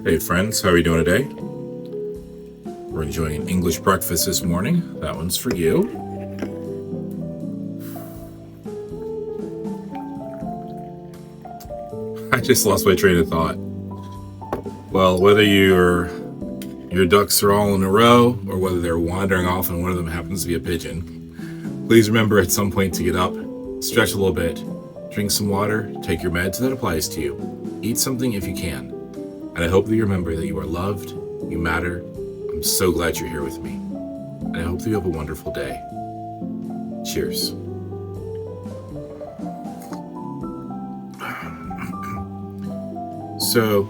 Hey friends, how are you doing today? We're enjoying an English breakfast this morning. That one's for you. I just lost my train of thought. Well, whether your ducks are all in a row or whether they're wandering off and one of them happens to be a pigeon, please remember at some point to get up, stretch a little bit, drink some water, take your meds that applies to you, eat something if you can. And I hope that you remember that you are loved, you matter. I'm so glad you're here with me. And I hope that you have a wonderful day. Cheers. So,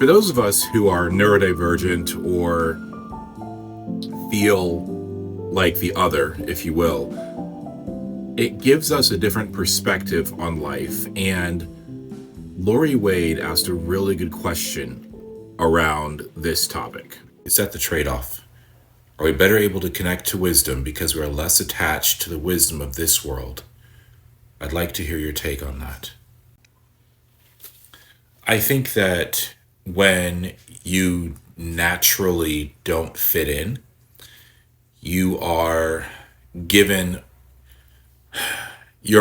for those of us who are neurodivergent or feel like the other, if you will, it gives us a different perspective on life. And Lori Wade asked a really good question around this topic. Is that the trade-off? Are we better able to connect to wisdom because we are less attached to the wisdom of this world? I'd like to hear your take on that. I think that when you naturally don't fit in, you're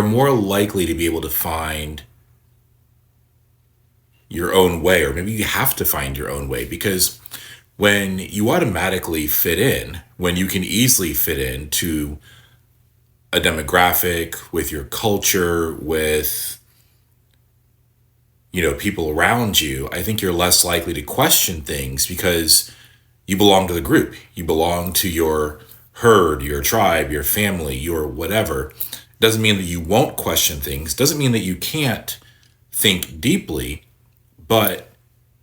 more likely to be able to find your own way, or maybe you have to find your own way, because when you automatically fit in, when you can easily fit into a demographic with your culture, with people around you, I think you're less likely to question things because you belong to the group. You belong to your herd, your tribe, your family, your whatever. Doesn't mean that you won't question things. Doesn't mean that you can't think deeply, but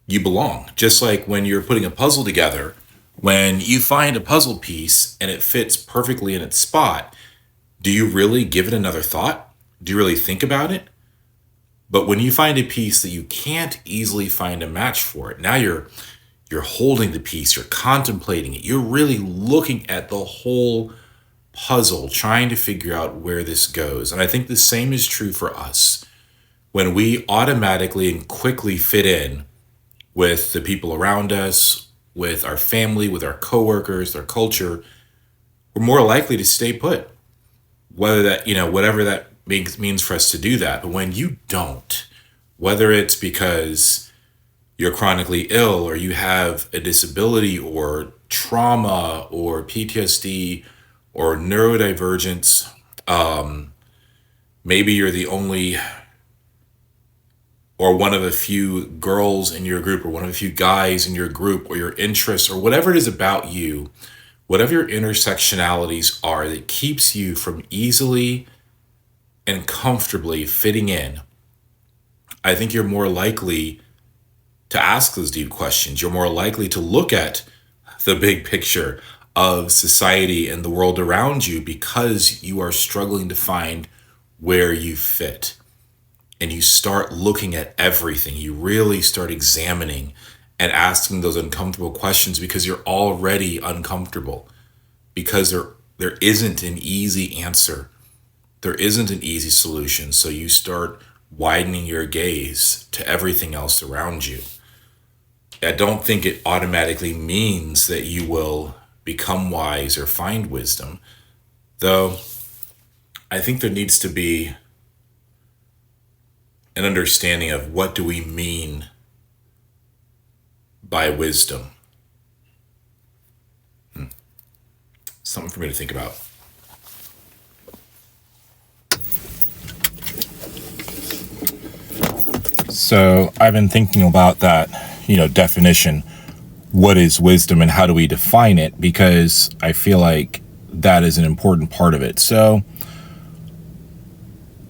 you belong. Just like when you're putting a puzzle together, when you find a puzzle piece and it fits perfectly in its spot, do you really give it another thought? Do you really think about it? But when you find a piece that you can't easily find a match for it, now you're holding the piece, you're contemplating it, you're really looking at the whole puzzle, trying to figure out where this goes. And I think the same is true for us. When we automatically and quickly fit in with the people around us, with our family, with our coworkers, our culture, we're more likely to stay put. Whether that, whatever that means for us to do that. But when you don't, whether it's because you're chronically ill or you have a disability or trauma or PTSD or neurodivergence, maybe you're the only or one of a few girls in your group or one of a few guys in your group, or your interests or whatever it is about you, whatever your intersectionalities are that keeps you from easily and comfortably fitting in, I think you're more likely to ask those deep questions. You're more likely to look at the big picture of society and the world around you because you are struggling to find where you fit. And you start looking at everything. You really start examining and asking those uncomfortable questions because you're already uncomfortable. Because there isn't an easy answer. There isn't an easy solution. So you start widening your gaze to everything else around you. I don't think it automatically means that you will become wise or find wisdom. Though I think there needs to be an understanding of what do we mean by wisdom. Something for me to think about. So I've been thinking about that, definition. What is wisdom and how do we define it? Because I feel like that is an important part of it. So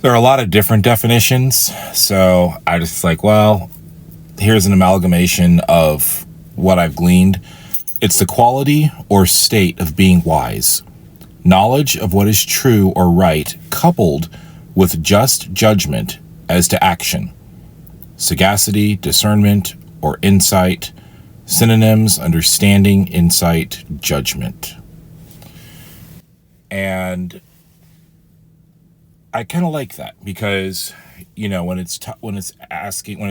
there are a lot of different definitions. So I just here's an amalgamation of what I've gleaned. It's the quality or state of being wise. Knowledge of what is true or right, coupled with just judgment as to action. Sagacity, discernment, or insight. Synonyms: understanding, insight, judgment. And I kind of like that because when it's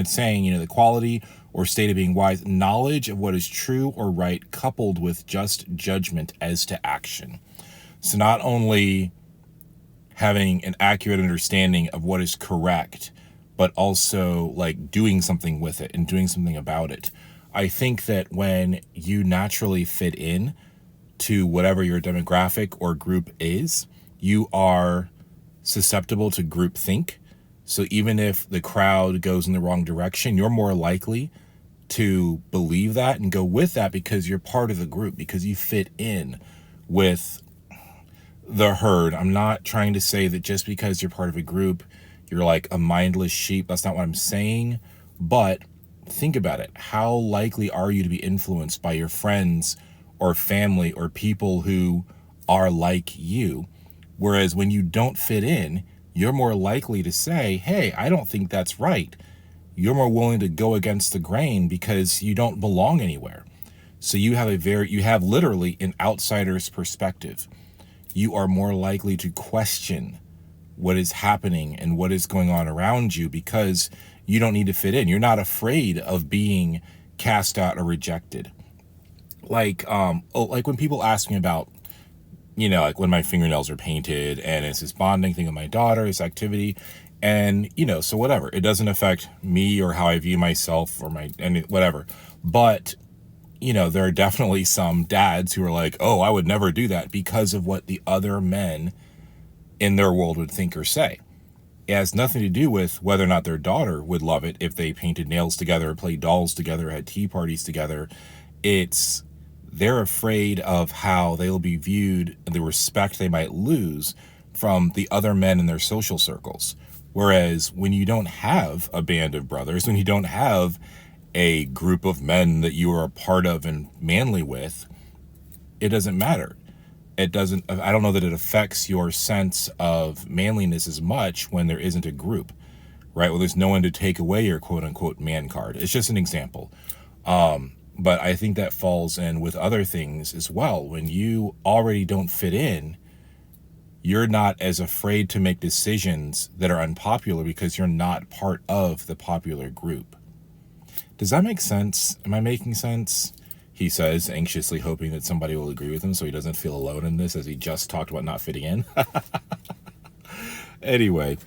saying, the quality or state of being wise, knowledge of what is true or right, coupled with just judgment as to action. So not only having an accurate understanding of what is correct, but also like doing something with it and doing something about it. I think that when you naturally fit in to whatever your demographic or group is, you are susceptible to groupthink. So even if the crowd goes in the wrong direction, you're more likely to believe that and go with that because you're part of the group, because you fit in with the herd. I'm not trying to say that just because you're part of a group, you're like a mindless sheep. That's not what I'm saying. But think about it. How likely are you to be influenced by your friends or family or people who are like you? Whereas when you don't fit in, you're more likely to say, hey, I don't think that's right. You're more willing to go against the grain because you don't belong anywhere. So you have literally an outsider's perspective. You are more likely to question what is happening and what is going on around you because you don't need to fit in. You're not afraid of being cast out or rejected. Like when people ask me about, like when my fingernails are painted and it's this bonding thing with my daughter, this activity, and, so whatever. It doesn't affect me or how I view myself or whatever. But, there are definitely some dads who are like, oh, I would never do that because of what the other men in their world would think or say. It has nothing to do with whether or not their daughter would love it if they painted nails together or played dolls together or had tea parties together. They're afraid of how they'll be viewed, the respect they might lose from the other men in their social circles. Whereas when you don't have a band of brothers, when you don't have a group of men that you are a part of and manly with, it doesn't matter. I don't know that it affects your sense of manliness as much when there isn't a group, right? Well, there's no one to take away your quote unquote man card. It's just an example. But I think that falls in with other things as well. When you already don't fit in, you're not as afraid to make decisions that are unpopular because you're not part of the popular group. Does that make sense? Am I making sense? He says, anxiously hoping that somebody will agree with him so he doesn't feel alone in this, as he just talked about not fitting in. Anyway,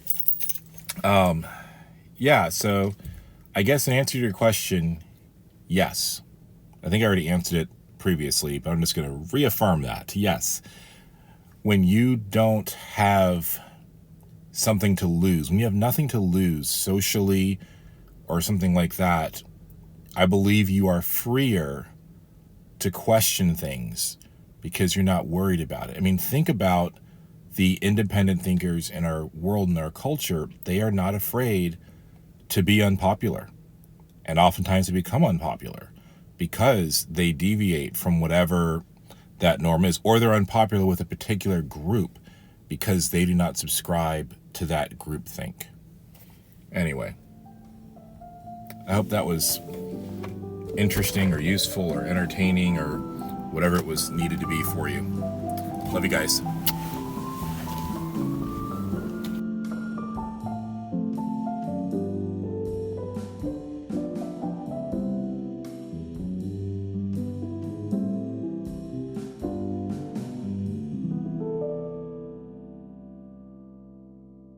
yeah, so I guess in answer to your question, yes. I think I already answered it previously, but I'm just going to reaffirm that. Yes. When you don't have something to lose, when you have nothing to lose socially or something like that, I believe you are freer to question things because you're not worried about it. I mean, think about the independent thinkers in our world and our culture. They are not afraid to be unpopular and oftentimes to become unpopular because they deviate from whatever that norm is, or they're unpopular with a particular group because they do not subscribe to that group think. Anyway, I hope that was interesting or useful or entertaining or whatever it was needed to be for you. Love you guys.